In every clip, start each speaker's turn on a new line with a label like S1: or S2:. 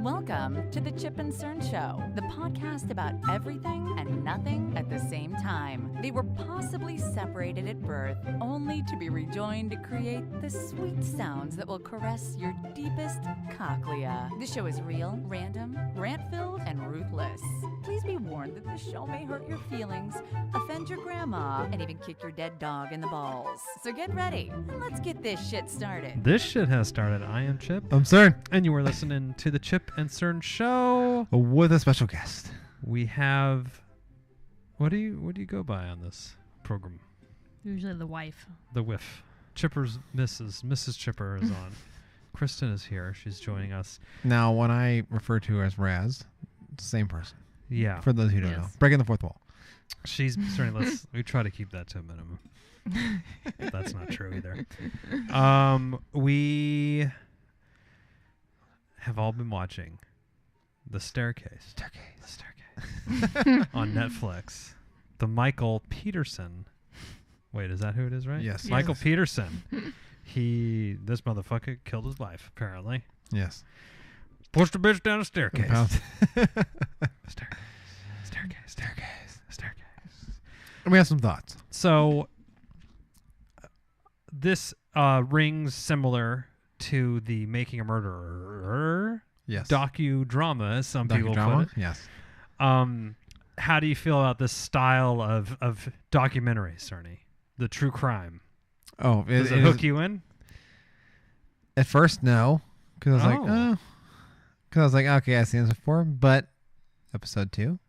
S1: Welcome to the Chip and Cern Show, the podcast about everything and nothing at the same time. They were possibly separated at birth, only to be rejoined to create the sweet sounds that will caress your deepest cochlea. The show is real, random, rant-filled, and ruthless. Please be warned that the show may hurt your feelings, offend your grandma, and even kick your dead dog in the balls. So get ready, and let's get this shit started.
S2: This shit has started. I am Chip.
S3: I'm Cern.
S2: And you are listening to the Chip and Cern Show.
S3: With a special guest.
S2: We have... What do you go by on this program?
S4: Usually the wife.
S2: The whiff. Chipper's Mrs. Chipper is on. Kristen is here. She's joining us.
S3: Now, when I refer to her as Raz, it's the same person.
S2: Yeah.
S3: For those who don't
S4: Yes.
S3: know. Breaking the fourth wall.
S2: She's certainly... we try to keep that to a minimum. That's not true either. We have all been watching The Staircase. On Netflix. The Michael Peterson. Wait, is that who it is, right?
S3: Yes.
S2: Michael
S4: Yes.
S2: Peterson. This motherfucker killed his wife, apparently.
S3: Yes.
S2: Pushed a bitch down a staircase. Staircase.
S3: And we have some thoughts.
S2: So, this rings similar to the Making a Murderer
S3: Yes.
S2: docudrama, as some people put
S3: Docudrama?
S2: it.
S3: Yes.
S2: How do you feel about this style of documentary, Cerny? The true crime.
S3: Oh,
S2: Does it hook you in?
S3: At first, no. Because I was
S2: Oh.
S3: like, because I was like, okay, I've seen this before. But episode 2,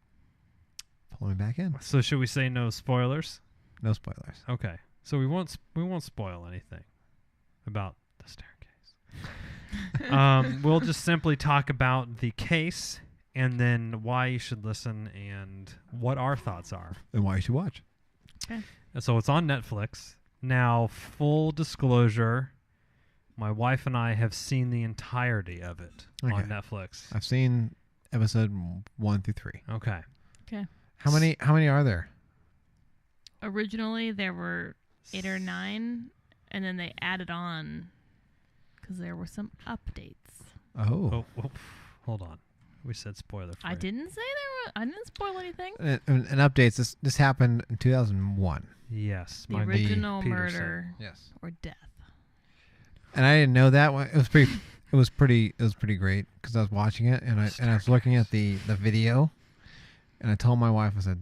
S3: pull me back in.
S2: So should we say no spoilers?
S3: No spoilers.
S2: Okay. So we won't spoil anything about the staircase. We'll just simply talk about the case and then why you should listen and what our thoughts are.
S3: And why you should watch.
S2: And so it's on Netflix. Now, full disclosure, my wife and I have seen the entirety of it on
S3: Okay.
S2: Netflix.
S3: I've seen episode 1 through 3.
S2: Okay.
S4: Okay.
S3: How many are there?
S4: Originally there were 8 or 9, and then they added on because there were some updates.
S3: Oh.
S2: Oh, hold on. We said spoiler free.
S4: I didn't say there were. I didn't spoil anything.
S3: And updates. This happened in 2001.
S2: Yes.
S4: The
S2: Michael
S4: original
S2: Peterson.
S4: murder
S3: Yes.
S4: or death.
S3: And I didn't know that one. It was pretty. It was pretty great because I was watching it and I was looking at the video, and I told my wife, I said,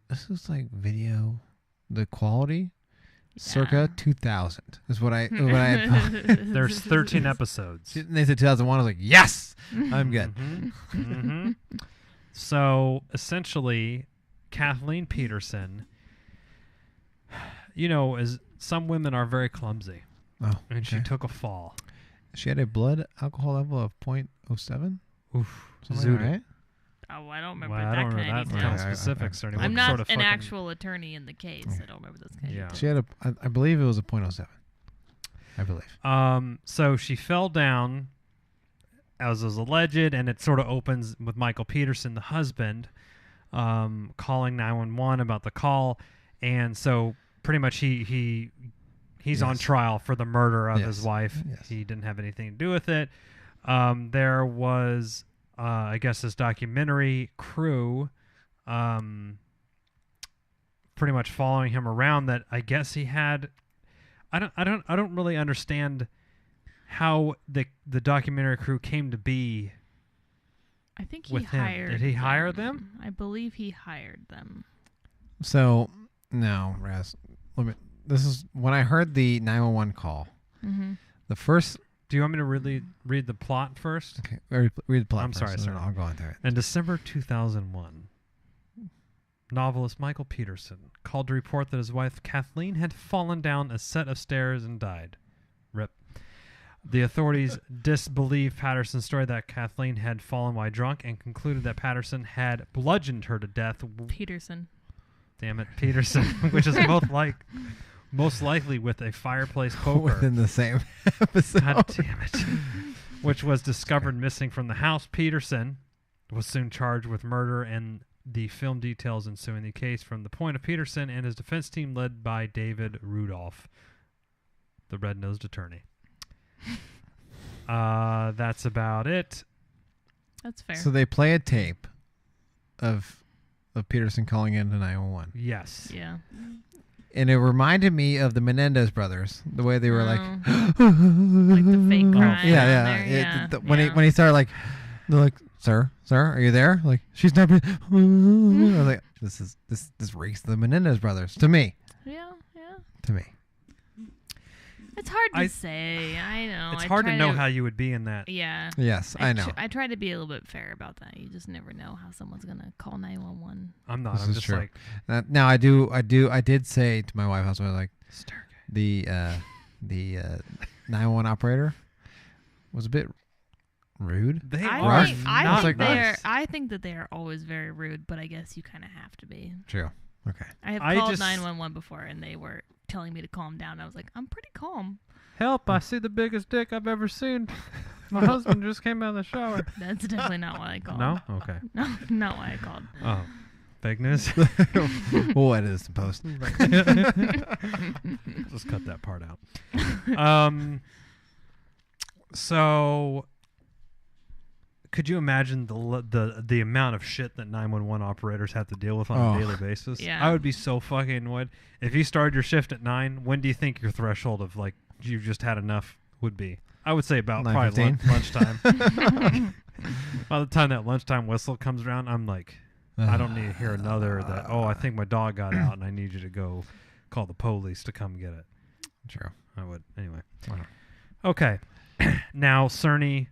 S3: "This is like video, the quality, circa 2000 is what I had thought."
S2: There's 13 episodes.
S3: And they said 2001. I was like, "Yes, I'm good."
S2: Mhm. So essentially, Kathleen Peterson, as some women are very clumsy,
S3: Oh,
S2: and she
S3: okay.
S2: took a fall.
S3: She had a blood alcohol level of 0.07.
S2: Oof.
S3: Something
S2: Zooted.
S3: like that, right?
S4: Oh, I don't remember
S2: Well, I
S4: that
S2: don't
S4: kind
S2: remember
S4: of
S2: that
S4: detail.
S2: kind of
S3: Okay,
S2: specifics or anything.
S4: I'm
S2: What
S4: not
S2: sort of
S4: an
S2: fucking-
S4: actual attorney in the case.
S3: Okay.
S4: I don't remember those kind of
S2: Yeah.
S4: details.
S3: She had I believe it was a 0.07. I believe.
S2: So she fell down, as was alleged, and it sort of opens with Michael Peterson, the husband, calling 911 about the call, and so pretty much he's on
S3: Yes.
S2: trial for the murder of his
S3: Yes.
S2: wife.
S3: Yes.
S2: He didn't have anything to do with it. There was, I guess, this documentary crew, pretty much following him around. That I guess he had. I don't really understand how the documentary crew came to be.
S4: I think he
S2: with him.
S4: hired.
S2: Did he hire them?
S4: I believe he hired them.
S3: So now, Raz, this is when I heard the 911 call.
S4: Mm-hmm.
S3: The first.
S2: Do you want me to really read the plot first?
S3: Okay, read the plot.
S2: I'm
S3: first,
S2: sorry,
S3: and then
S2: sir.
S3: I'll go on through it.
S2: In December 2001, novelist Michael Peterson called to report that his wife Kathleen had fallen down a set of stairs and died. Rip. The authorities disbelieved Patterson's story that Kathleen had fallen while drunk and concluded that Patterson had bludgeoned her to death.
S4: Peterson.
S2: Damn it, Peterson, which is most likely with a fireplace poker.
S3: Within the same episode.
S2: God damn it. Which was discovered missing from the house. Peterson was soon charged with murder, and the film details ensuing the case from the point of Peterson and his defense team led by David Rudolph, the red-nosed attorney. That's about it.
S4: That's fair.
S3: So they play a tape of Peterson calling into 911.
S2: Yes.
S4: yeah.
S3: And it reminded me of the Menendez brothers, the way they were like,
S4: Like the fake crying.
S3: yeah,
S4: on there, yeah.
S3: When he started like, they're like, sir, are you there? Like, she's not. I was like, this reeks of the Menendez brothers to me.
S4: Yeah.
S3: To me.
S4: It's hard to say. I know.
S2: It's
S4: I
S2: hard to
S4: try
S2: know how you would be in that.
S4: Yeah.
S3: Yes, I know.
S4: I try to be a little bit fair about that. You just never know how someone's gonna call 911.
S2: I'm not.
S3: This
S2: I'm
S3: is
S2: just
S3: true.
S2: like,
S3: Now I did say to my wife, I was like,
S2: Stargate.
S3: the 911 operator was a bit rude.
S2: They
S4: I
S2: are
S4: think,
S2: not
S3: like
S2: nice.
S4: I think that they are always very rude, but I guess you kind of have to be.
S3: True. Okay.
S4: I have called 911 before, and they were telling me to calm down. I was like, I'm pretty calm.
S2: Help! I see the biggest dick I've ever seen. My husband just came out of the shower.
S4: That's definitely not why I called.
S2: No? Okay.
S4: No, not why I called.
S2: Oh. Fake news?
S3: We'll edit this in post.
S2: Just cut that part out. So, could you imagine the amount of shit that 911 operators have to deal with on a daily basis?
S4: Yeah.
S2: I would be so fucking annoyed. If you started your shift at 9, when do you think your threshold of like you've just had enough would be? I would say about probably
S3: 9:15.
S2: lunchtime. By the time that lunchtime whistle comes around, I'm like, I don't need to hear another that, oh, I think my dog got out and I need you to go call the police to come get it.
S3: True.
S2: I would. Anyway.
S3: Wow.
S2: Okay. Now, Cerny,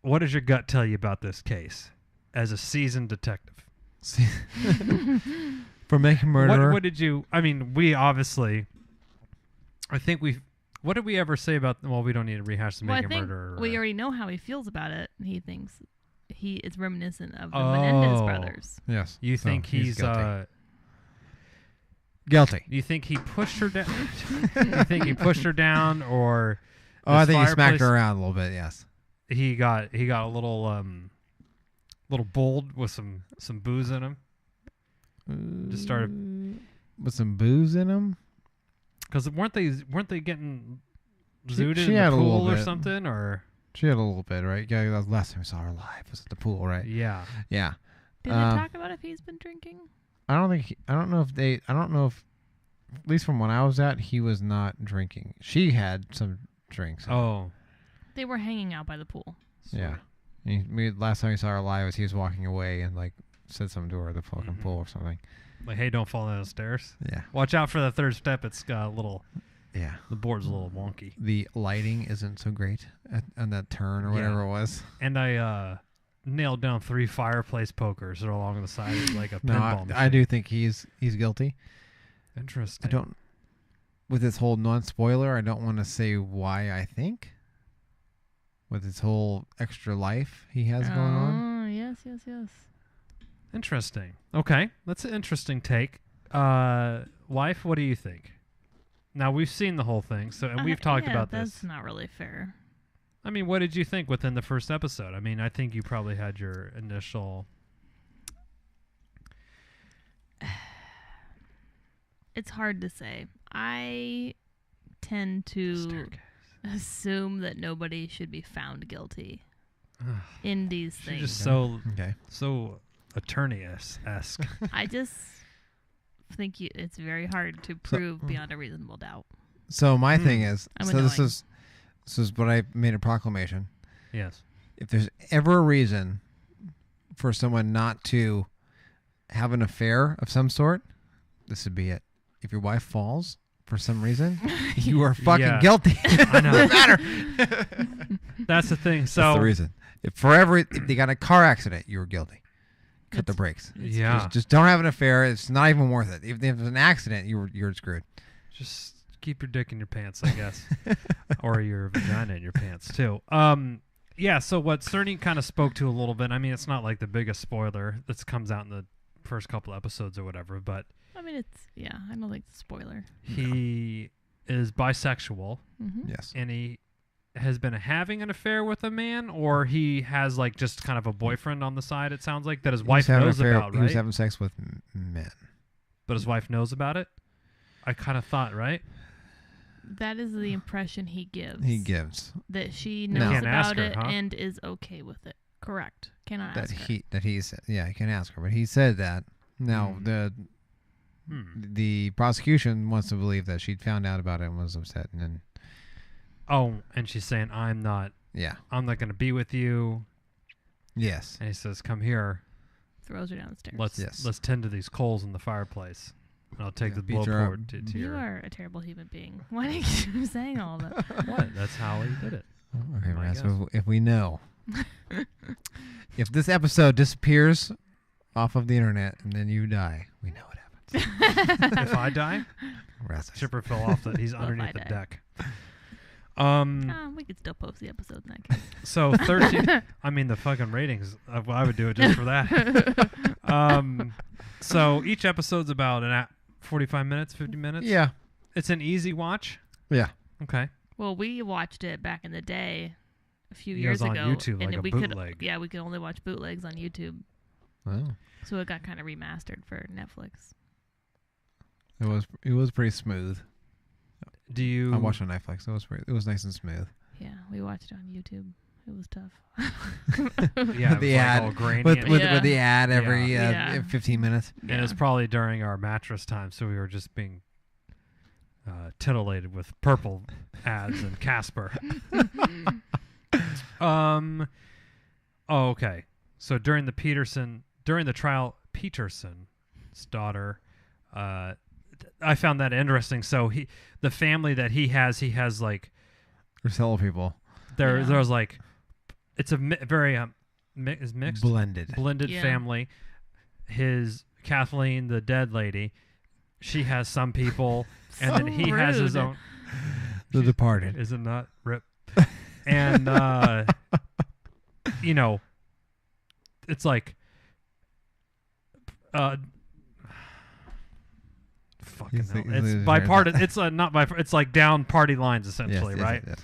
S2: what does your gut tell you about this case as a seasoned detective?
S3: For making murderer.
S2: What did you, I mean, we obviously, I think what did we ever say about, well, we don't need to rehash the
S4: Well, I
S2: making
S4: think
S2: murderer.
S4: we already know how he feels about it. He thinks he is reminiscent of the Menendez brothers.
S3: Yes.
S2: You
S3: So
S2: think he's
S3: guilty. Guilty.
S2: you think he pushed her down? You think he pushed her down, or
S3: Oh, I
S2: this
S3: think he smacked her
S2: fireplace-
S3: around a little bit. Yes.
S2: he got a little bold with some booze in him? Just started
S3: with some booze in him.
S2: Because weren't they getting zooted
S3: she
S2: in
S3: had
S2: the
S3: a little
S2: pool or
S3: bit.
S2: something, or
S3: She had a little bit, right? Yeah, that was the last time we saw her live. Was at the pool, right?
S2: yeah.
S3: Yeah.
S4: Did they talk about if he's been drinking?
S3: I don't know if at least from when I was at, he was not drinking. She had some drinks.
S2: Oh,
S4: They were hanging out by the pool.
S3: Yeah. Last time we saw her live was he was walking away and like said something to her at the fucking pool or something.
S2: like, hey, don't fall down the stairs.
S3: Yeah.
S2: Watch out for the third step. It's got a little.
S3: Yeah.
S2: The board's a little wonky.
S3: The lighting isn't so great on that turn or
S2: Yeah.
S3: whatever it was.
S2: And I nailed down 3 fireplace pokers that are along the side of like a
S3: No,
S2: pinball machine.
S3: I do think he's guilty.
S2: Interesting.
S3: I don't. With this whole non-spoiler, I don't want to say why I think. With his whole extra life he has going on.
S4: Oh, yes.
S2: Interesting. Okay, that's an interesting take. Wife, what do you think? Now we've seen the whole thing, and we've talked about
S4: That's
S2: this.
S4: not really fair.
S2: I mean, what did you think within the first episode? I mean, I think you probably had your initial.
S4: It's hard to say. I tend to assume that nobody should be found guilty in these
S2: She's
S4: things.
S2: just so
S3: Okay.
S2: attorney-esque.
S4: I just think it's very hard to prove beyond a reasonable doubt.
S3: So my thing is,
S4: I'm
S3: so this
S4: annoying.
S3: is what I made a proclamation.
S2: Yes.
S3: If there's ever a reason for someone not to have an affair of some sort, this would be it. If your wife falls for some reason, you are fucking
S2: Yeah.
S3: guilty.
S2: I know.
S3: Doesn't matter.
S2: That's the thing.
S3: That's
S2: So
S3: the reason. If they got a car accident, you were guilty. Cut the
S4: It's-
S3: brakes.
S2: yeah,
S3: Just don't have an affair. It's not even worth it. If there's an accident, you're screwed.
S2: just keep your dick in your pants, I guess, or your vagina in your pants too. Yeah. So what Cerny kind of spoke to a little bit. I mean, it's not like the biggest spoiler that comes out in the first couple episodes or whatever, but
S4: I mean, I don't think it's a spoiler.
S2: he is bisexual,
S4: Mm-hmm.
S3: Yes.
S2: and he has been having an affair with a man, or he has like just kind of a boyfriend on the side. It sounds like that his wife knows about,
S3: He was
S2: right?
S3: having sex with men.
S2: But his wife knows about it. I kind of thought, right?
S4: That is the impression he gives.
S3: He gives
S4: That she
S3: No.
S4: knows
S2: Can't ask
S4: about
S2: her,
S4: it
S2: huh?
S4: and is okay with it. Correct. Cannot
S3: that
S4: ask her.
S3: he said. Yeah, he can ask her, but he said that. Now the prosecution wants to believe that she'd found out about it and was upset, and then
S2: Oh, and she's saying, I'm not going to be with you.
S3: Yes.
S2: And he says, come here.
S4: Throws her down the stairs.
S2: Let's tend to these coals in the fireplace. And I'll take
S3: Yeah,
S2: the
S3: beat her up.
S2: blowport to
S4: You
S2: your...
S4: are a terrible human being. Why do you keep saying all that?
S2: What? That's how he did it.
S3: Okay,
S2: I
S3: Raz,
S2: guess.
S3: if we know, if this episode disappears off of the internet and then you die, we know what happens.
S2: If I die,
S3: Raz,
S2: Chipper fell off. He's
S4: Well, if
S2: underneath
S4: I
S2: the
S4: die.
S2: deck.
S4: We could still post the episode in that case.
S2: So 13. I mean, the fucking ratings. I would do it just for that. So each episode's about 45 minutes, 50 minutes.
S3: Yeah.
S2: It's an easy watch.
S3: Yeah.
S2: Okay.
S4: Well, we watched it back in the day, a few
S2: It
S4: years
S2: was on
S4: ago,
S2: YouTube,
S4: and
S2: like a
S4: we
S2: bootleg.
S4: we could only watch bootlegs on YouTube,
S3: Oh.
S4: so it got kind of remastered for Netflix.
S3: It was pretty smooth.
S2: Do you?
S3: I watched on Netflix. It was nice and smooth.
S4: Yeah, we watched it on YouTube. It was tough.
S2: Yeah, it
S3: The
S2: was
S3: ad
S2: like all grainy.
S3: With
S2: and,
S4: Yeah.
S3: the ad every
S4: Yeah.
S3: 15 minutes.
S2: and it's probably during our mattress time, so we were just being titillated with purple ads and Casper. Oh, okay. So during the trial, Peterson's daughter, I found that interesting. So the family that he has like
S3: There's hella people.
S4: Yeah.
S2: there's like, it's a very is mixed blended
S4: Yeah.
S2: family. His Kathleen, the dead lady, she has some people, and then he has his
S4: rude.
S2: own.
S3: The Departed.
S2: Is it not? Rip. And it's like fucking
S3: He's
S2: hell.
S3: the-
S2: It's
S3: he's
S2: by
S3: the-
S2: part. It's not by. It's like down party lines essentially, right?
S3: Yes.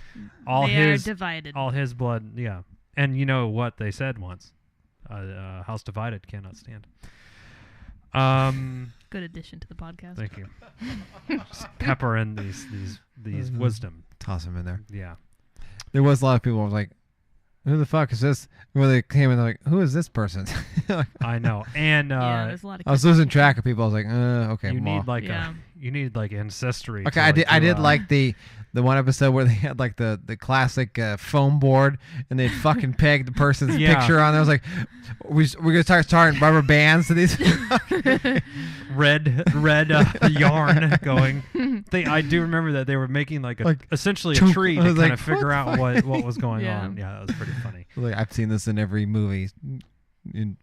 S2: All
S4: they
S2: his
S4: are divided.
S2: all his blood. Yeah, and you know what they said once: "House divided cannot stand."
S4: Good addition to the podcast.
S2: Thank you. Just pepper in these wisdom.
S3: Toss him in there.
S2: Yeah.
S3: There was a lot of people who was like, who the fuck is this? When they came in, they're like, who is this person? Like,
S2: I know. And
S4: Yeah, there's a lot of.
S3: I was losing track of people. I was like, okay,
S2: you
S3: well.
S2: need like
S4: Yeah.
S2: you need like ancestry.
S3: Okay,
S2: to, like,
S3: I
S2: do,
S3: did like the one episode where they had like the classic foam board and they fucking pegged the person's
S2: Yeah.
S3: picture on there. I was like, we're gonna start starting rubber bands to these.
S2: red yarn going. I do remember that they were making like essentially a
S3: chunk.
S2: tree
S3: I
S2: to
S3: was
S2: kind
S3: like,
S2: of figure out what was going
S4: Yeah.
S2: on. Yeah, that was pretty funny.
S3: Like, I've seen this in every movie,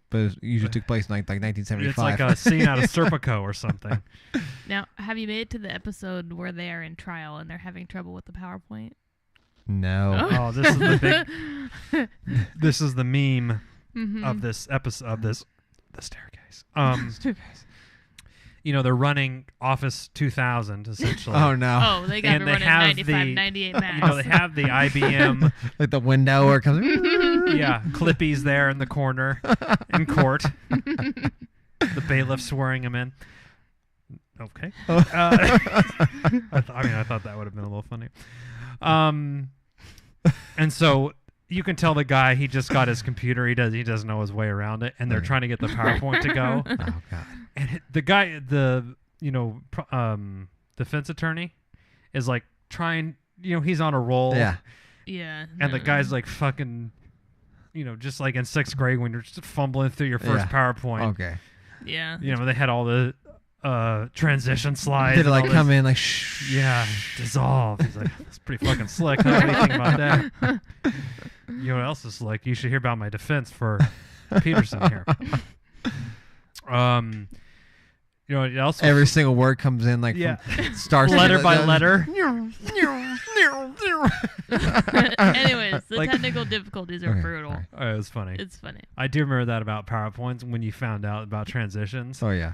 S3: but it usually took place in like 1975.
S2: It's like a scene out of Serpico or something.
S4: Now, have you made it to the episode where they are in trial and they're having trouble with the PowerPoint?
S3: No.
S2: Oh, this is the big. This is the meme
S4: Mhm.
S2: of this episode of the staircase. They're running Office 2000 essentially.
S3: Oh no!
S4: Oh, they got
S2: And
S4: to
S2: they
S4: run
S2: have
S4: 95,
S2: the-
S4: 98
S2: They
S4: max.
S2: have the IBM,
S3: Like the window where it comes.
S2: yeah, Clippy's there in the corner in court. The bailiff swearing him in. Okay. I thought that would have been a little funny. And so you can tell the guy, he just got his computer. He doesn't know his way around it, and they're trying to get the PowerPoint to go.
S3: Oh god!
S2: And the guy, defense attorney, is like trying. He's on a roll.
S3: Yeah.
S4: Yeah.
S2: And the
S4: no.
S2: guy's like fucking, just like in 6th grade when you're just fumbling through your first
S3: Yeah.
S2: PowerPoint.
S3: Okay.
S4: Yeah.
S2: They had all the transition slides.
S3: Did it
S2: and
S3: like
S2: all
S3: come
S2: this-
S3: in like shh?
S2: Yeah, dissolve. He's like, that's pretty fucking slick. I don't know anything about that. You know what else is slick? You should hear about my defense for Peterson here. It also
S3: Every single word comes in like
S2: yeah,
S3: from starts
S2: letter by letter.
S4: Anyways, the
S2: Like-
S4: technical difficulties are
S3: Okay,
S4: brutal.
S3: alright.
S2: Oh, it was funny.
S4: It's funny.
S2: I do remember that about PowerPoints when you found out about transitions.
S3: Oh yeah.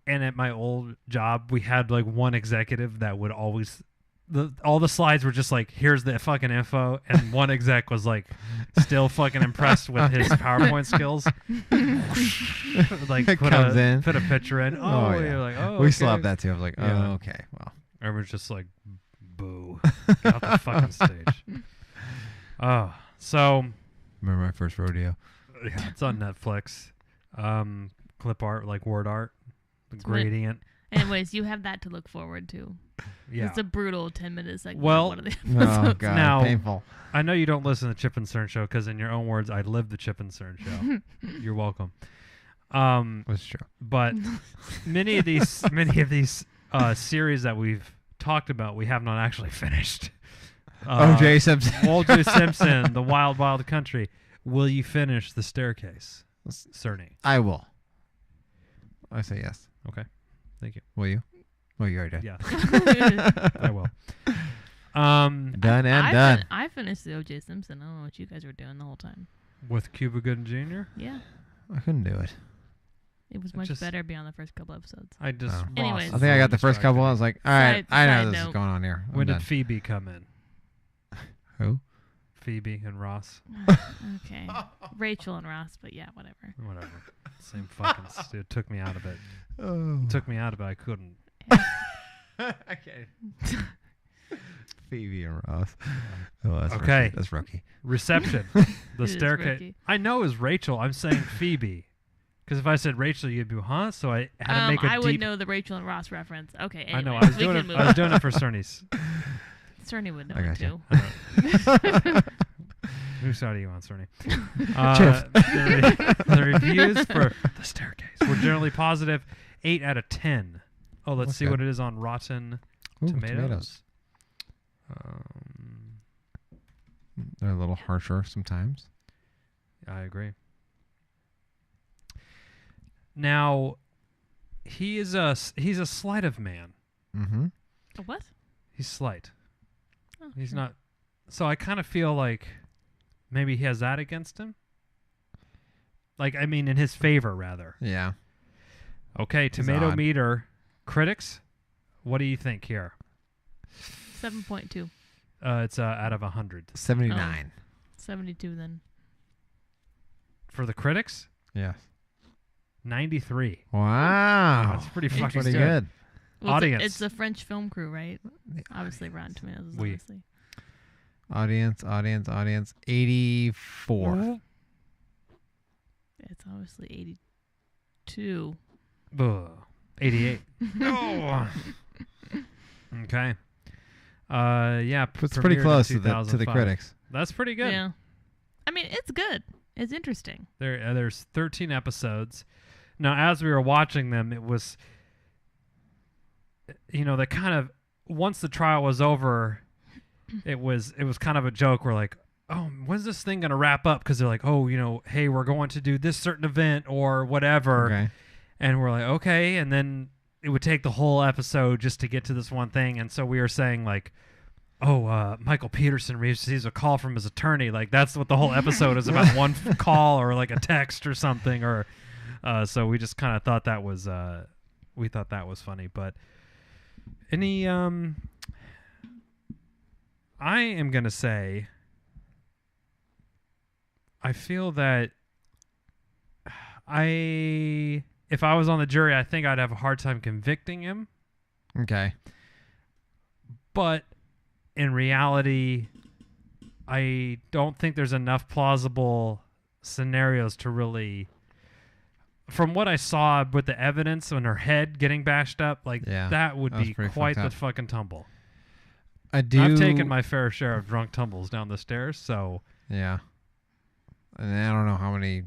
S2: And at my old job, we had like one executive that would always, all the slides were just like, here's the fucking info. And one exec was like, still fucking impressed with his PowerPoint skills. Like
S3: It comes in.
S2: put a picture in.
S3: Oh,
S2: Oh,
S3: yeah.
S2: you're like, oh,
S3: We still
S2: okay.
S3: have that too. I was like,
S2: Yeah.
S3: oh okay, well.
S2: Everyone's just like Boo. Get off the fucking stage. Oh, so
S3: Remember my first rodeo?
S2: yeah, it's on Netflix. Clip art, like word art, the
S4: what-
S2: gradient.
S4: Anyways, you have that to look forward to.
S2: Yeah.
S4: It's a brutal 10-minute segment.
S2: Well,
S4: one of the
S3: Oh
S4: episodes.
S3: god,
S2: Now-
S3: painful.
S2: I know you don't listen to Chip and Cern Show because, in your own words, I live the Chip and Cern Show. You're welcome.
S3: That's true.
S2: But many of these series that we've talked about, we have not actually finished.
S3: O.J. Simpson.
S2: O.J. Simpson, The Wild Wild Country. Will you finish The Staircase, Cerny?
S3: I will. I say yes.
S2: Okay, thank you.
S3: Will you? Well, you already did.
S2: Yeah, I will.
S3: Done and
S4: I
S3: done.
S4: I finished the O.J. Simpson. I don't know what you guys were doing the whole time.
S2: With Cuba Gooding Jr.
S4: Yeah,
S3: I couldn't do it.
S4: it was
S2: I
S4: much
S2: just-
S4: better beyond the first couple episodes.
S2: I just.
S3: Oh.
S4: Anyways.
S3: I think I got the first couple. I was like, all right, I know
S4: side
S3: this is
S4: note.
S3: going on here. I'm
S2: When did
S3: done.
S2: Phoebe come in?
S3: Who?
S2: Phoebe and Ross.
S4: Okay, Rachel and Ross, but yeah, whatever.
S2: Whatever. Same fucking. It took me out of it.
S3: Oh.
S2: Took me out of it. I couldn't.
S3: Okay. Phoebe and Ross. Oh, that's
S2: Okay.
S3: Rookie. That's rookie.
S2: Reception.
S4: It
S2: The
S4: is
S2: staircase.
S4: rookie.
S2: I know is Rachel. I'm saying Phoebe. Because if I said Rachel, you'd be, huh? So I had to make a
S4: I
S2: deep.
S4: would know the Rachel and Ross reference. Okay,
S2: I know.
S4: anyways,
S2: I was
S4: we
S2: doing
S4: can
S2: it.
S4: move
S2: I was
S4: on.
S2: doing it for Cerny's.
S4: Cerny would know
S3: I
S4: it
S3: gotcha.
S4: too.
S2: Whose side are you on, Cerny?
S3: Chips.
S2: The reviews for The Staircase were generally positive, 8 out of 10. Oh, let's
S3: That's
S2: see
S3: good.
S2: what it is on Rotten
S3: Ooh,
S2: Tomatoes.
S3: They're a little harsher sometimes.
S2: I agree. Now, he's a sleight of man.
S3: Mm-hmm.
S4: A what?
S2: He's slight.
S4: Oh,
S2: He's
S4: sure.
S2: not. So I kind of feel like maybe he has that against him. Like, I mean, in his favor, rather.
S3: Yeah.
S2: Okay, tomato
S3: odd.
S2: meter. Critics, what do you think here?
S4: 7.2.
S2: It's out of 100.
S3: 79.
S4: 72 then.
S2: For the critics,
S3: Yes.
S2: 93.
S3: Wow.
S2: That's pretty
S3: That's
S2: fucking
S3: pretty
S2: good.
S3: good.
S4: Well,
S2: Audience.
S4: It's a French film crew, right? Obviously, Rotten Tomatoes is
S2: Oui.
S4: obviously.
S3: Audience. 84.
S4: It's obviously 82.
S2: Ugh. 88. Oh. Okay. Yeah.
S3: It's pretty
S2: premiered in
S3: close to the
S2: 2005.
S3: critics.
S2: That's pretty good.
S4: Yeah. I mean, it's good. It's interesting.
S2: There's 13 episodes. Now, as we were watching them, it was, they kind of, once the trial was over, it was kind of a joke. We're like, oh, when's this thing gonna wrap up? Because they're like, oh, hey, we're going to do this certain event or whatever,
S3: Okay.
S2: and we're like, okay, and then it would take the whole episode just to get to this one thing, and so we were saying like, oh, Michael Peterson receives a call from his attorney. Like, that's what the whole episode is about, one call or like a text or something. Or so we just kind of thought that was funny. But any I am going to say I feel that if I was on the jury, I think I'd have a hard time convicting him.
S3: Okay.
S2: But in reality, I don't think there's enough plausible scenarios to really. From what I saw with the evidence on her head getting bashed up, like
S3: Yeah,
S2: that would
S3: that was
S2: be
S3: pretty
S2: quite
S3: fucked
S2: the
S3: up.
S2: fucking tumble.
S3: I do.
S2: I've taken my fair share of drunk tumbles down the stairs, so
S3: Yeah. And I don't know how many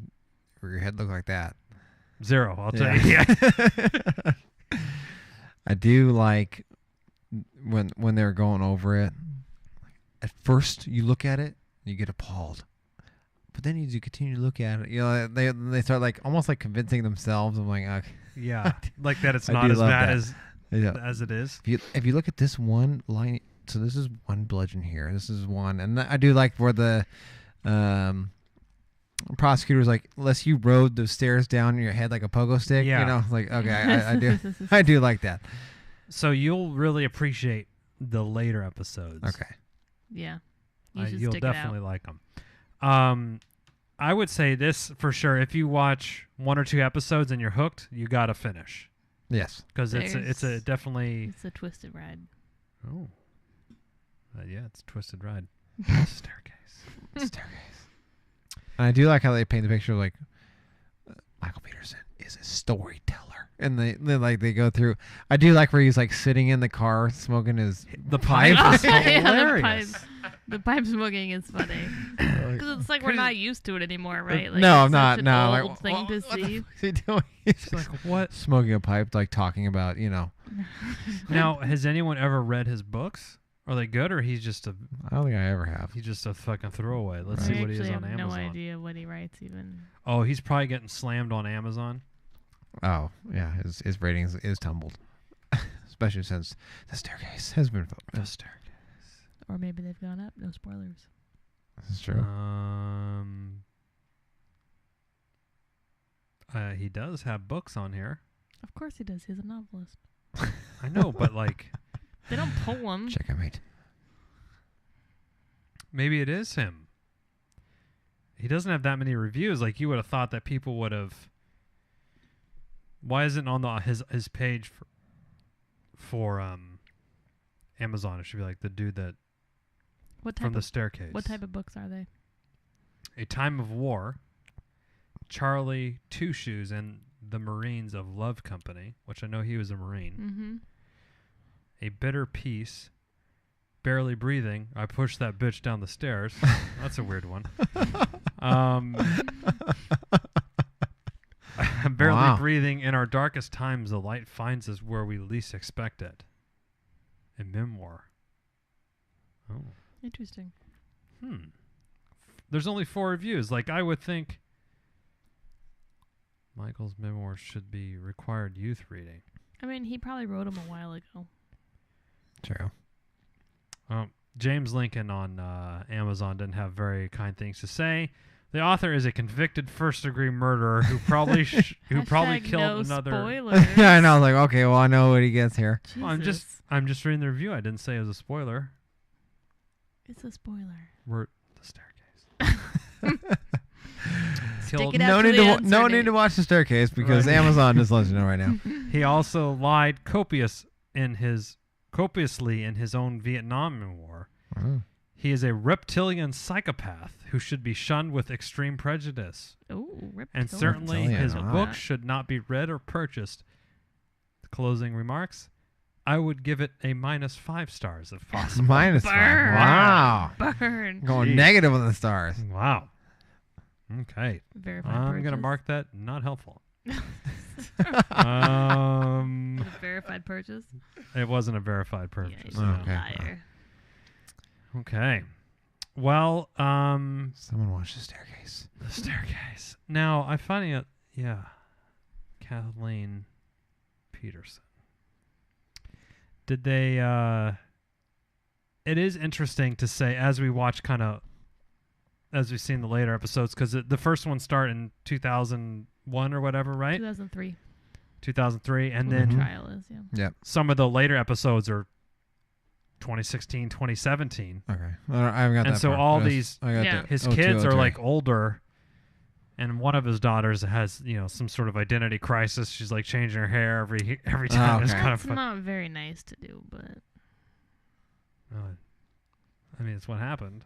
S3: where your head looked like that.
S2: 0. I'll tell you. Yeah.
S3: I do like when they're going over it. At first, you look at it, you get appalled, but then as you continue to look at it, they start like almost like convincing themselves. I'm like, okay.
S2: Yeah, like that. It's
S3: I
S2: not
S3: do
S2: as
S3: love
S2: bad
S3: that. Yeah.
S2: as it is.
S3: If you look at this one line, so this is one bludgeon here. This is one, and I do like where the prosecutor's like, unless you rode the stairs down in your head like a pogo stick.
S2: Yeah.
S3: Like okay, I do, I do like that.
S2: So you'll really appreciate the later episodes.
S3: Okay.
S4: Yeah. You should
S2: You'll
S4: stick
S2: definitely
S4: it out.
S2: like them. I would say this for sure. If you watch 1 or 2 episodes and you're hooked, you got to finish
S3: Yes.
S2: because it's a
S4: There's-
S2: definitely.
S4: It's a twisted ride.
S2: Oh, Yeah, it's Twisted Ride. Staircase.
S3: Staircase. And I do like how they paint the picture of, like, Michael Peterson is a storyteller, and they go through. I do like where he's like sitting in the car smoking his
S2: The pipe is
S4: Yeah,
S2: hilarious.
S4: the pipe smoking is funny because it's like we're not used to it anymore, right? Like,
S3: no, I'm
S4: it's
S3: not.
S4: such an
S3: No,
S4: old
S3: like
S4: thing to
S3: what the
S4: see.
S3: fuck is he doing? He's
S2: It's like, what?
S3: smoking a pipe, like talking about,
S2: Now, has anyone ever read his books? Are they good, or he's just a
S3: I don't think I ever have.
S2: fucking throwaway? Let's
S3: Right.
S2: see what he is
S4: I
S2: on
S4: have
S2: Amazon.
S4: no idea what he writes even.
S2: Oh, he's probably getting slammed on Amazon.
S3: Oh, yeah, his ratings is tumbled, especially since the staircase has been.
S2: The staircase.
S4: Or maybe they've gone up. No spoilers.
S3: This is true.
S2: He does have books on here.
S4: Of course he does. He's a novelist.
S2: I know, but like
S4: They don't pull him.
S3: Checkmate.
S2: maybe it is him. He doesn't have that many reviews. Like you would have thought that people would have. Why isn't it on his page for Amazon? It should be like the dude that
S4: What type
S2: from the
S4: of
S2: staircase.
S4: what type of books are they?
S2: A Time of War, Charlie Two Shoes, and the Marines of Love Company, which I know he was a Marine.
S4: Mm-hmm.
S2: A Bitter Peace, Barely Breathing. I pushed that bitch down the stairs. That's a weird one. Barely
S3: Wow.
S2: Breathing. In our darkest times, the light finds us where we least expect it. A memoir. Oh.
S4: Interesting.
S2: There's only 4 reviews. Like, I would think Michael's memoir should be required youth reading.
S4: I mean, he probably wrote them a while ago.
S3: True.
S2: James Lincoln on Amazon didn't have very kind things to say. The author is a convicted first-degree murderer who probably probably
S4: Hashtag
S2: killed
S4: no
S2: another.
S4: Spoilers.
S3: Yeah, I know. I was like, okay, well, I know what he gets here.
S4: Jesus.
S2: I'm just reading the review. I didn't say it was a spoiler.
S4: It's a spoiler.
S2: We're the staircase. Killed.
S4: it
S3: No
S4: out to
S3: need
S4: the
S3: to
S4: end,
S3: no
S4: Sir
S3: need
S4: Nate.
S3: to watch the staircase because
S2: Right.
S3: Amazon just lets you know right now.
S2: He also lied copiously in his own Vietnam War.
S3: Oh.
S2: He is a reptilian psychopath who should be shunned with extreme prejudice.
S4: Oh,
S2: And certainly
S3: Reptilian,
S2: his
S3: wow.
S2: book should not be read or purchased. Closing remarks. I would give it a -5 stars if possible.
S3: -5.
S4: Burn.
S3: Wow.
S4: Burn.
S3: Going
S2: Jeez.
S3: negative on the stars.
S2: Wow. Okay.
S4: Verified
S2: I'm going to
S4: purchase.
S2: mark that not helpful.
S4: Was
S2: um,
S4: it verified purchase?
S2: it wasn't a verified
S4: Yeah,
S2: purchase.
S4: he's
S2: no.
S4: a
S3: Okay.
S4: liar.
S2: Okay. Well,
S3: Someone watch the staircase.
S2: the staircase. Now, I find it, Kathleen Peterson. Did they, it is interesting to say as we watch as we've seen the later episodes, because the first one started in 2001 or whatever, right?
S4: 2003.
S2: 2003. And
S4: That's what
S2: then
S4: the trial is, yeah.
S3: Yep.
S2: some of the later episodes are 2016, 2017.
S3: Okay. I haven't got
S2: And
S3: that
S2: so
S3: far.
S2: all
S3: I just-
S2: these-
S3: I got
S4: Yeah.
S3: the
S2: His
S3: 02,
S2: kids are
S3: 03.
S2: like older, and one of his daughters has some sort of identity crisis. She's like changing her hair every time. It's
S3: okay.
S2: kind of
S4: That's
S2: fun.
S4: not very nice to do, but
S2: I mean, it's what happened.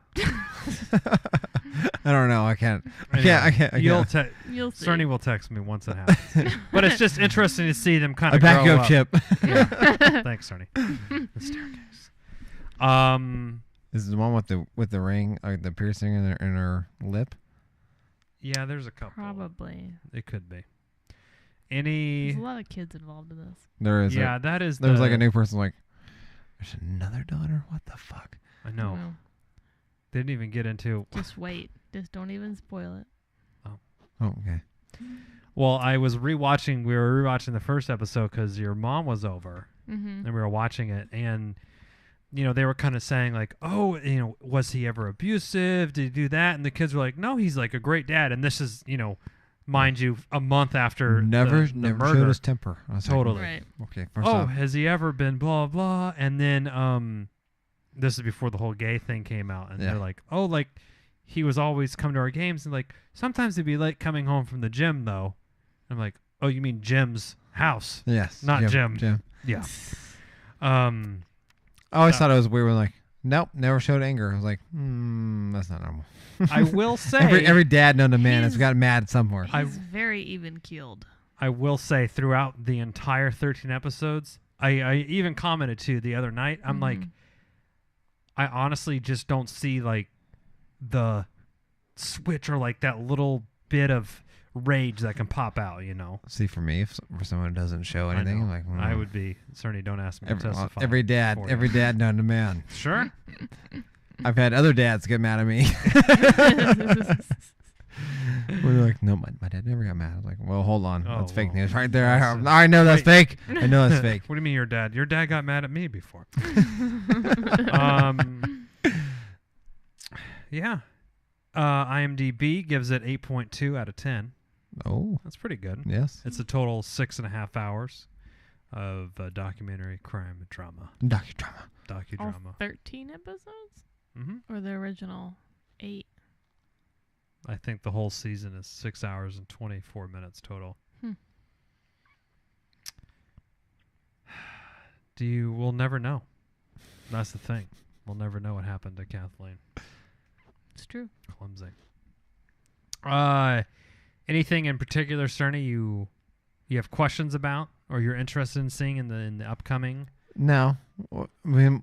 S3: I don't know. I can't. I can't.
S2: You'll
S4: you'll see.
S2: Cerny will text me once it happens. But it's just interesting to see them kind
S3: I
S2: of
S3: back you
S2: grow
S3: up, Chip.
S2: Yeah. Thanks, Cerny. The staircase.
S3: This is the one with the ring, the piercing in her lip.
S2: Yeah, there's a couple.
S4: Probably.
S2: It could be.
S4: There's
S2: Any?
S4: a lot of kids involved in this.
S3: There is.
S2: Yeah, that is.
S3: There's
S2: the,
S3: like a new person. Like, there's another daughter. What the fuck?
S2: I know.
S4: Well,
S2: They didn't even get into.
S4: just wait. Just don't even spoil it.
S3: Oh, okay.
S2: Well, I was rewatching. We were rewatching the first episode because your mom was over,
S4: Mm-hmm.
S2: and we were watching it, and they were kind of saying like, "Oh, was he ever abusive? Did he do that?" And the kids were like, "No, he's like a great dad." And this is, mind you, a month after
S3: Never
S2: the
S3: showed
S2: murder.
S3: his temper. I was like,
S2: Totally.
S4: Right.
S3: okay. First
S2: Oh,
S3: off,
S2: has he ever been blah blah? And then this is before the whole gay thing came out, and
S3: Yeah.
S2: they're like, "Oh, like he was always coming to our games, and like sometimes he'd be late coming home from the gym though." I'm like, "Oh, you mean Jim's house?"
S3: yes,
S2: Not Jim.
S3: Jim.
S2: Yeah.
S3: I always
S2: Uh,
S3: thought it was weird when like nope, never showed anger. I was like, that's not normal.
S2: I will say
S3: every dad known to man has
S4: He's-
S3: gotten mad somewhere.
S4: He's very even keeled.
S2: I will say throughout the entire 13 episodes, I even commented to the other night. I'm like, I honestly just don't see like the switch or like that little bit of rage that can pop out, you know.
S3: See, for me, if for someone who doesn't show
S2: I
S3: anything,
S2: know.
S3: I'm like,
S2: I would be certainly don't ask me to testify.
S3: every dad
S2: for you.
S3: known to man.
S2: Sure.
S3: I've had other dads get mad at me. Where they're like, no, my dad never got mad. I was like, well, hold on,
S2: Oh,
S3: that's fake
S2: well,
S3: news right there.
S2: that's
S3: I know that's
S2: wait.
S3: fake. I know that's fake.
S2: What do you mean your dad? Your dad got mad at me before. Yeah. IMDb gives it 8.2 out of 10.
S3: Oh,
S2: That's pretty good.
S3: yes.
S2: It's a total 6.5 hours of documentary crime and drama.
S3: Docudrama.
S4: All
S2: Docudrama.
S4: 13 episodes?
S2: Hmm.
S4: Or the original 8?
S2: I think the whole season is 6 hours and 24 minutes total. We'll never know. That's the thing. We'll never know what happened to Kathleen.
S4: It's true.
S2: Clumsy. Anything in particular, Cerny, you have questions about or you're interested in seeing in the upcoming?
S3: No, I mean,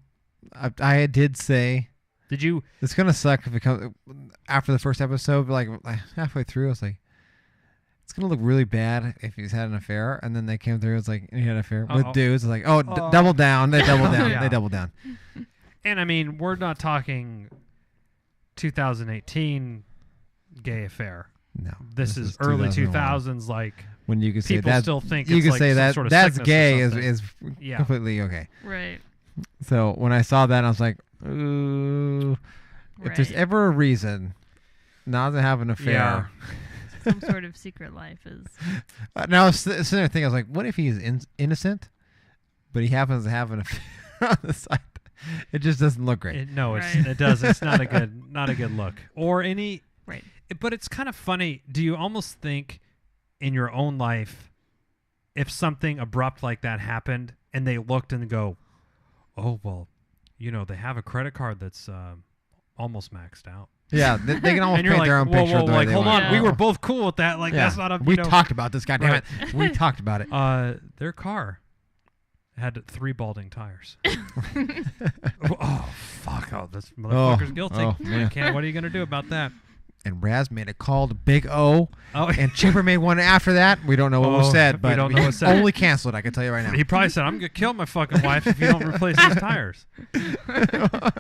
S3: I did say
S2: Did you?
S3: it's gonna suck if it comes after the first episode. But like halfway through, I was like, it's gonna look really bad if he's had an affair. And then they came through, it's like he had an affair with dudes. It's like, oh, double down. They double down.
S2: Yeah.
S3: They double down.
S2: And I mean, we're not talking 2018 gay affair.
S3: No,
S2: This is early
S3: 2001.
S2: 2000s. Like
S3: When you could say
S2: people
S3: that,
S2: still think
S3: you
S2: it's
S3: could
S2: like
S3: say
S2: some
S3: that
S2: sort of
S3: that's
S2: sickness or
S3: gay
S2: something.
S3: is
S2: Yeah.
S3: completely okay.
S4: Right.
S3: So when I saw that, I was like, ooh, if there's
S4: Right.
S3: ever a reason not to have an affair.
S4: Some sort of secret life is.
S3: Now I was sitting there thinking, I was like, what if he's innocent, but he happens to have an affair on the side? It just doesn't look great.
S4: Right.
S2: It does. It's not a good look. Or any.
S4: Right.
S2: But it's kind of funny. Do you almost think in your own life, if something abrupt like that happened and they looked and go, oh, well, you know, they have a credit card that's almost maxed out.
S3: Yeah, they can almost
S2: And you're
S3: paint
S2: like,
S3: their own
S2: whoa,
S3: picture.
S2: whoa,
S3: the way
S2: like,
S3: they
S2: hold
S3: want.
S2: on. We
S4: Yeah.
S2: were both cool with that. Like,
S3: Yeah.
S2: that's not a.
S3: We
S2: you know,
S3: talked about this, goddammit. We talked about it.
S2: Their car had 3 balding tires. Oh, fuck. Oh, this motherfucker's guilty.
S3: oh, man.
S2: What are you going to do about that?
S3: And Raz made a call to Big O,
S2: Oh,
S3: and Chipper made one after that. We don't know what was
S2: Oh,
S3: said,
S2: we
S3: but
S2: don't know what was said.
S3: only canceled. I can tell you right now.
S2: he probably said, I'm going to kill my fucking wife if you don't replace these tires.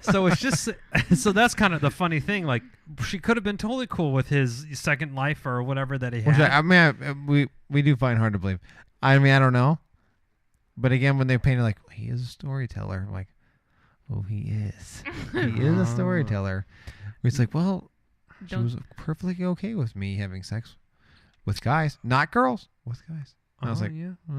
S2: So it's just, so that's kind of the funny thing. Like, she could have been totally cool with his second life or whatever that he
S3: Which
S2: had.
S3: I mean, we do find hard to believe. I mean, I don't know, but again, when they painted like he is a storyteller, I'm like, oh, he is. He is a storyteller. It's like, well, she
S4: Don't-
S3: was perfectly okay with me having sex with guys, not girls, with guys. And I was like,
S2: yeah.
S3: I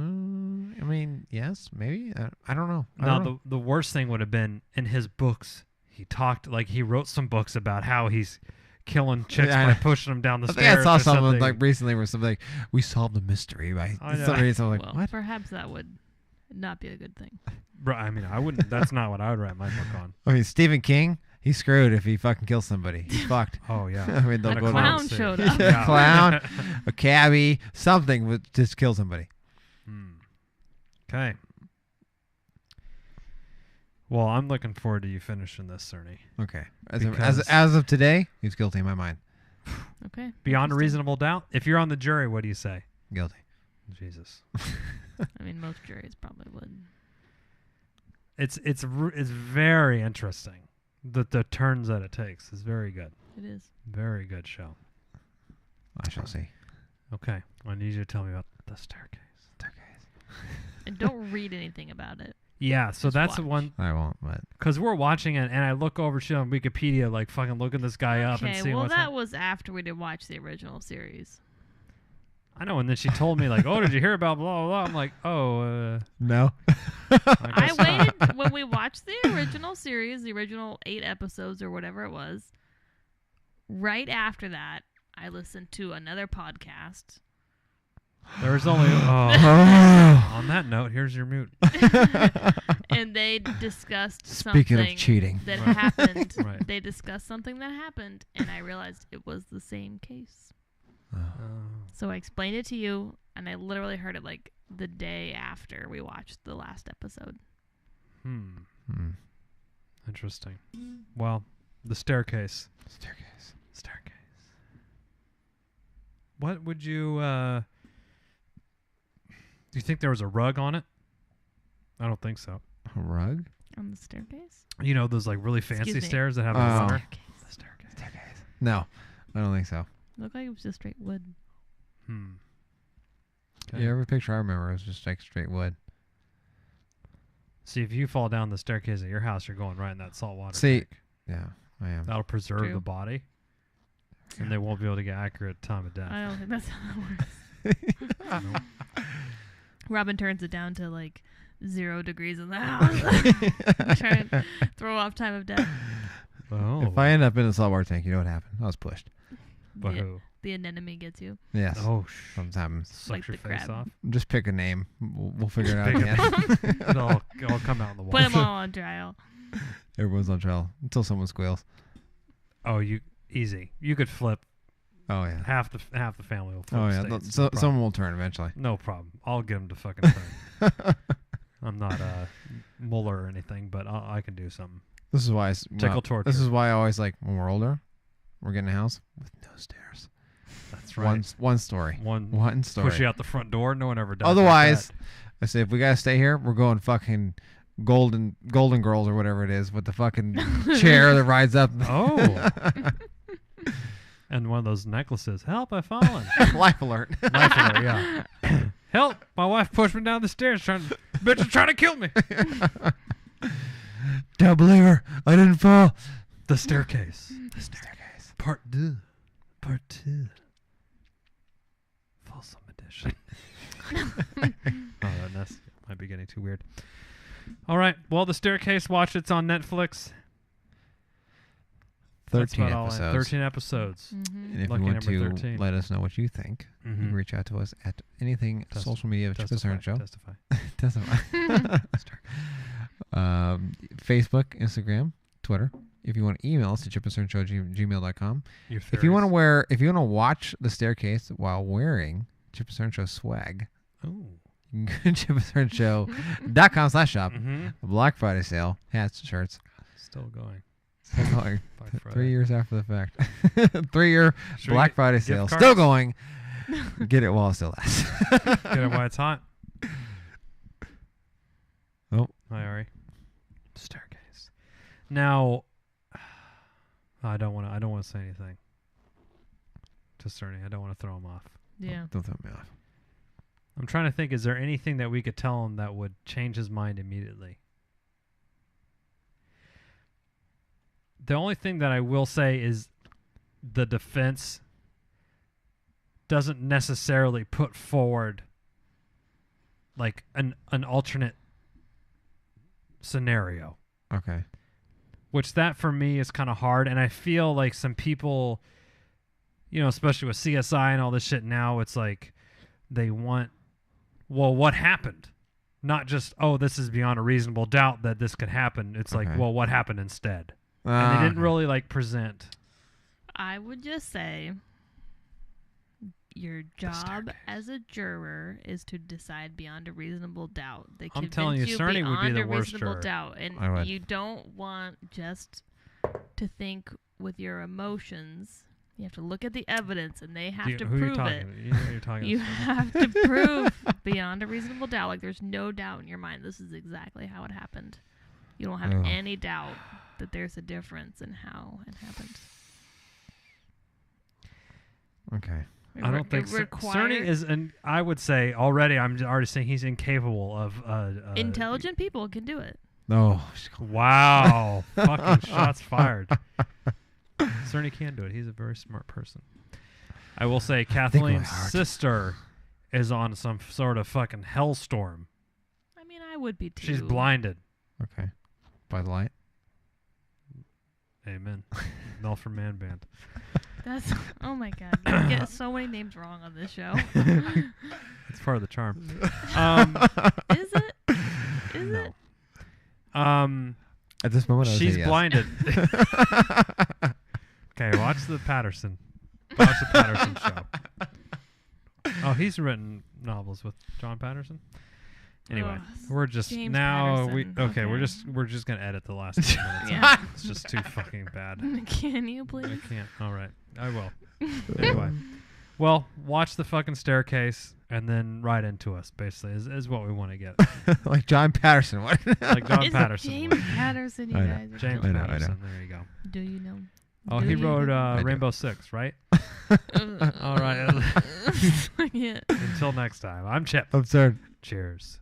S3: mean, yes, maybe. I don't know. I
S2: Now,
S3: don't know.
S2: the worst thing would have been in his books. He wrote some books about how he's killing chicks
S3: Yeah, I
S2: by
S3: know.
S2: pushing them down the
S3: I think
S2: stairs.
S3: I saw
S2: or
S3: something like recently where something like, we solved the mystery by
S2: I know.
S3: some reason. I'm like,
S4: Well,
S3: what?
S4: perhaps that would not be a good thing.
S2: Bro, I mean, I wouldn't. That's not what I would write my book on.
S3: I mean, Stephen King, he's screwed if he fucking kills somebody. He's fucked.
S2: Oh yeah.
S3: I mean, they'll
S4: A
S3: go
S4: clown
S3: down.
S4: showed up.
S3: A clown, a cabbie, something would just kill somebody.
S2: Okay. Well, I'm looking forward to you finishing this, Cerny.
S3: Okay.
S2: Because-
S3: As of today, he's guilty in my mind.
S4: Okay.
S2: Beyond a
S4: Interesting.
S2: reasonable doubt. If you're on the jury, what do you say?
S3: Guilty.
S2: Jesus.
S4: I mean, most juries probably would.
S2: It's very interesting. The turns that it takes is very good.
S4: It is.
S2: Very good show.
S3: I shall see.
S2: Okay. I need you to tell me about the staircase.
S4: And don't read anything about it.
S2: Yeah, so
S4: Just
S2: that's the
S4: watch.
S2: one.
S3: I won't, but
S2: Because we're watching it, and I look over shit on Wikipedia, like fucking looking this guy up and
S4: Okay,
S2: seeing
S4: well,
S2: what's
S4: that
S2: happening.
S4: was after we did watch the original series.
S2: I know, and then she told me, like, oh, did you hear about blah, blah, blah? I'm like, oh,
S3: no.
S4: I
S2: guess not.
S4: waited when we watched the original series, the original 8 episodes or whatever it was. Right after that, I listened to another podcast
S2: There was only. On that note, here's your mute.
S4: And they discussed
S3: Speaking
S4: something
S3: of cheating.
S4: that
S2: Right.
S4: happened.
S2: Right.
S4: They discussed something that happened, and I realized it was the same case. So I explained it to you, and I literally heard it like the day after we watched the last episode.
S3: Hmm.
S2: Interesting. Well, the staircase.
S3: Staircase.
S2: Staircase. What would you? Do you think there was a rug on it? I don't think so.
S3: A rug?
S4: On the staircase?
S2: You know those like really fancy
S4: Excuse me.
S2: stairs that have a
S3: Oh.
S2: runner.
S4: Staircase.
S2: The staircase.
S3: Staircase. No, I don't think so.
S4: Looked like it was just straight wood.
S2: Okay.
S3: Yeah, every picture I remember was just like straight wood.
S2: See, if you fall down the staircase at your house, you're going right in that saltwater.
S3: See-
S2: tank.
S3: Yeah, I am.
S2: That'll preserve
S4: True.
S2: the body, and they won't be able to get accurate time of death.
S4: I don't think that's how that works.
S2: Nope.
S4: Robin turns it down to like 0 degrees in the house. Trying to throw off time of death.
S2: Oh,
S3: If I end up in a saltwater tank, you know what happened? I was pushed.
S2: but
S4: The,
S2: who?
S4: the anemone gets you.
S3: Yes.
S2: Oh,
S3: Sometimes happens.
S2: sucks
S4: Like
S2: your
S4: the
S2: face
S4: crab.
S2: off.
S3: Just pick a name. We'll figure it out
S2: Pick a
S3: again.
S2: It'll come out in the
S4: Put
S2: water.
S4: them all on trial.
S3: Everyone's on trial until someone squeals.
S2: Oh, you easy. You could flip
S3: Oh yeah.
S2: half the family will flip
S3: Oh yeah.
S2: states.
S3: So
S2: no problem.
S3: someone will turn eventually.
S2: No problem. I'll get them to fucking turn. I'm not Mueller or anything, but I can do something.
S3: This is why.
S2: Tickle torture.
S3: This is why I always like when we're older, we're getting a house with no stairs.
S2: That's right.
S3: One story. One story.
S2: Push you out the front door. No one ever does.
S3: Otherwise, I say if we gotta stay here, we're going fucking Golden Girls or whatever it is with the fucking chair that rides up.
S2: Oh. And one of those necklaces. Help! I've fallen.
S3: Life alert.
S2: Life alert, yeah. Help! My wife pushed me down the stairs. Bitch is trying to kill me.
S3: Don't believe her. I didn't fall.
S2: The staircase.
S3: The staircase.
S2: Part 2. Part 2. Folsom edition. That might be getting too weird. All right. Well, the staircase. Watch. It's on Netflix.
S3: 13
S2: That's about all
S3: episodes.
S2: 13 episodes.
S4: Mm-hmm.
S3: And if
S2: Lucky
S3: you want
S2: number
S3: to
S2: 13.
S3: let us know what you think, you can reach out to us at anything social media of Chip and Cern Show.
S2: Testify.
S3: Testify. Facebook, Instagram, Twitter. If you want to email us at chipandcernshow@gmail.com.
S2: Your
S3: If you want
S2: theories.
S3: to watch the staircase while wearing Chip and Cern Show swag,
S2: Oh.
S3: you can go to chipandcernshow.com/shop.
S2: Mm-hmm.
S3: Black Friday sale, hats, shirts.
S2: Still going.
S3: Still going.
S2: Black
S3: 3
S2: Friday.
S3: years after the fact. 3-year
S2: Should we
S3: Black
S2: get
S3: Friday
S2: gift
S3: sale.
S2: cards?
S3: Still going. Get it while it still lasts.
S2: Get it while it's hot.
S3: Oh.
S2: Hi, Ari. Staircase. Now, I don't want to say anything to Cerny. I don't want to throw him off.
S4: Yeah.
S3: Don't throw me off.
S2: I'm trying to think. Is there anything that we could tell him that would change his mind immediately? The only thing that I will say is the defense doesn't necessarily put forward like an alternate scenario,
S3: Okay.
S2: which that for me is kind of hard. And I feel like some people, you know, especially with CSI and all this shit now, it's like they want, well, what happened? Not just, oh, this is beyond a reasonable doubt that this could happen. It's like,
S3: Okay.
S2: well, what happened instead? And they didn't really like present.
S4: I would just say your job
S2: staircase.
S4: as a juror is to decide beyond a reasonable doubt. They
S2: I'm
S4: convince
S2: telling you, Cerny would be
S4: beyond
S2: the
S4: a
S2: worst
S4: reasonable
S2: juror.
S4: doubt,
S3: I
S4: and
S3: would.
S4: you don't want just to think with your emotions. You have to look at the evidence, and they have to
S2: Who are you
S4: prove
S2: talking?
S4: it.
S2: You know who you're talking
S4: You
S2: to.
S4: have to prove beyond a reasonable doubt. Like there's no doubt in your mind. This is exactly how it happened. You don't have
S3: Ugh.
S4: any doubt that there's a difference in how it happened.
S3: Okay.
S2: I don't think Cerny is, and I would say already. I'm already saying he's incapable of.
S4: Intelligent people can do it.
S3: No.
S2: Wow! Fucking shots fired. Cerny can do it. He's a very smart person. I will say Kathleen's
S3: heart.
S2: sister is on some sort of fucking hellstorm.
S4: I mean, I would be too.
S2: She's blinded.
S3: Okay. By the light.
S2: Amen. Melford Man Band.
S4: That's oh my god. You get so many names wrong on this show.
S2: It's part of the charm.
S4: Is it? Is
S2: No.
S4: it?
S3: At this moment, I would say
S2: She's
S3: yes.
S2: blinded. Okay, watch the Patterson. Watch the Patterson show. Oh, he's written novels with John Patterson. Anyway,
S4: Ugh,
S2: we're just
S4: James
S2: we're
S4: Patterson.
S2: just gonna edit the last 10 minutes.
S4: Yeah.
S2: It's just too fucking bad.
S4: Can you
S2: I
S4: please?
S2: can't. All right, I will. Anyway, well, watch the fucking staircase and then write into us. Basically, is what we want to get.
S3: Like John Patterson. What?
S2: Like John
S4: Is it
S2: Patterson.
S4: James
S2: would.
S4: Patterson, you
S3: I know.
S4: guys are
S2: James
S4: killing
S3: I know,
S4: me.
S2: Patterson. There you go.
S4: Do you know?
S2: Oh,
S4: Do
S2: he
S4: you
S2: wrote
S4: know?
S3: do.
S2: Rainbow Six, right?
S4: All
S2: All right.
S4: Yeah.
S2: Until next time, I'm Chip.
S3: Absurd.
S2: Cheers.